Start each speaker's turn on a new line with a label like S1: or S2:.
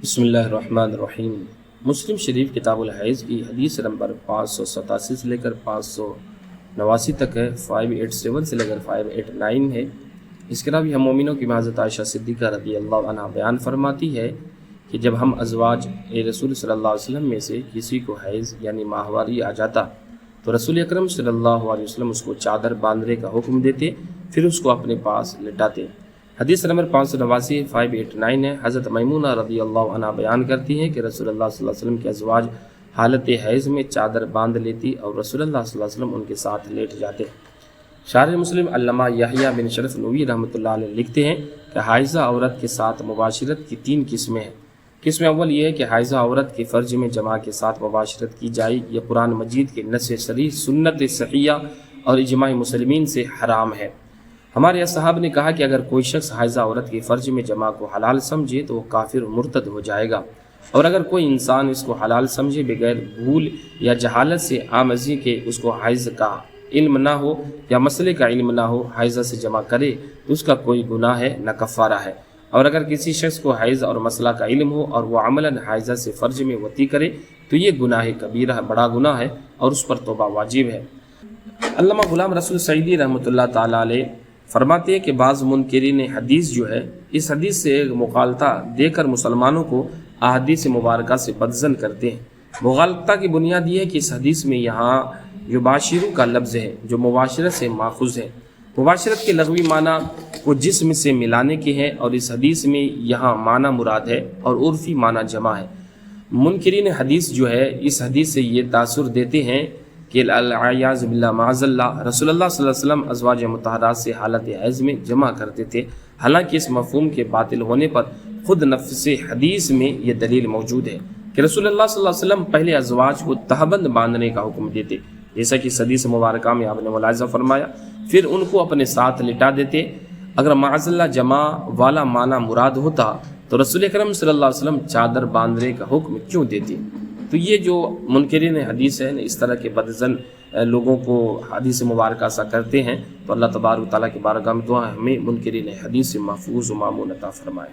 S1: بسم اللہ الرحمن الرحیم۔ مسلم شریف کتاب الحیض کی حدیث نمبر 587 سے لے کر 589 تک ہے، 587 سے لے کر 589 ہے۔ اس کے علاوہ ہم مومنوں کی حضرت عائشہ صدیقہ رضی اللہ عنہ بیان فرماتی ہے کہ جب ہم ازواج رسول صلی اللہ علیہ وسلم میں سے کسی کو حیض یعنی ماہواری آ جاتا تو رسول اکرم صلی اللہ علیہ وسلم اس کو چادر باندھنے کا حکم دیتے، پھر اس کو اپنے پاس لٹاتے۔ حدیث نمبر 589 589 ہے۔ حضرت میمونہ رضی اللہ عنہ بیان کرتی ہیں کہ رسول اللہ صلی اللہ علیہ وسلم کے ازواج حالت حیض میں چادر باندھ لیتی اور رسول اللہ صلی اللہ علیہ وسلم ان کے ساتھ لیٹ جاتے۔ شارح مسلم علامہ یحییٰ بن شرف نووی رحمۃ اللہ علیہ لکھتے ہیں کہ حائضہ عورت کے ساتھ مباشرت کی 3 قسمیں ہیں۔ قسم اول یہ ہے کہ حائضہ عورت کے فرج میں جماع کے ساتھ مباشرت کی جائے، یہ قرآن مجید کے نص صریح، سنت صحیحہ اور اجماع مسلمین سے حرام ہے۔ ہمارے اصحاب نے کہا کہ اگر کوئی شخص حائضہ عورت کے فرج میں جماع کو حلال سمجھے تو وہ کافر مرتد ہو جائے گا، اور اگر کوئی انسان اس کو حلال سمجھے بغیر بھول یا جہالت سے آمزی کے اس کو حیض کا علم نہ ہو یا مسئلے کا علم نہ ہو حیضہ سے جمع کرے تو اس کا کوئی گناہ ہے نہ کفارہ ہے، اور اگر کسی شخص کو حیض اور مسئلہ کا علم ہو اور وہ عملاً حیضہ سے فرج میں وطی کرے تو یہ گناہ کبیرہ بڑا گناہ ہے اور اس پر توبہ واجب ہے۔ علامہ غلام رسول سعیدی رحمۃ اللہ تعالیٰ علیہ فرماتے ہیں کہ بعض منکرین حدیث جو ہے اس حدیث سے مغالطہ دے کر مسلمانوں کو احادیث مبارکہ سے بدظن کرتے ہیں۔ مغالطہ کی بنیاد یہ ہے کہ اس حدیث میں یہاں یباشرو کا لفظ ہے جو مباشرت سے ماخوذ ہے۔ مباشرت کے لغوی معنی کو جسم سے ملانے کے ہیں، اور اس حدیث میں یہاں معنی مراد ہے اور عرفی معنی جمع ہے۔ منکرین حدیث جو ہے اس حدیث سے یہ تاثر دیتے ہیں کہ العیاذ باللہ معاذ اللہ رسول اللہ صلی اللہ علیہ وسلم ازواج مطہرات سے حالت حیض میں جمع کرتے تھے، حالانکہ اس مفہوم کے باطل ہونے پر خود نفس حدیث میں یہ دلیل موجود ہے کہ رسول اللہ صلی اللہ علیہ وسلم پہلے ازواج کو تہبند باندھنے کا حکم دیتے، جیسا کہ حدیث مبارکہ میں آپ نے ملاحظہ فرمایا، پھر ان کو اپنے ساتھ لٹا دیتے۔ اگر معاذ اللہ جمع والا معنی مراد ہوتا تو رسول اکرم صلی اللہ علیہ وسلم چادر باندھنے کا حکم کیوں دیتے؟ تو یہ جو منکرین حدیث ہے اس طرح کے بدظن لوگوں کو حدیث مبارکہ سا کرتے ہیں، تو اللہ تبارک و تعالیٰ کی بارگاہ میں دعا ہے ہمیں منکرین حدیث سے محفوظ و مامون عطا فرمائے۔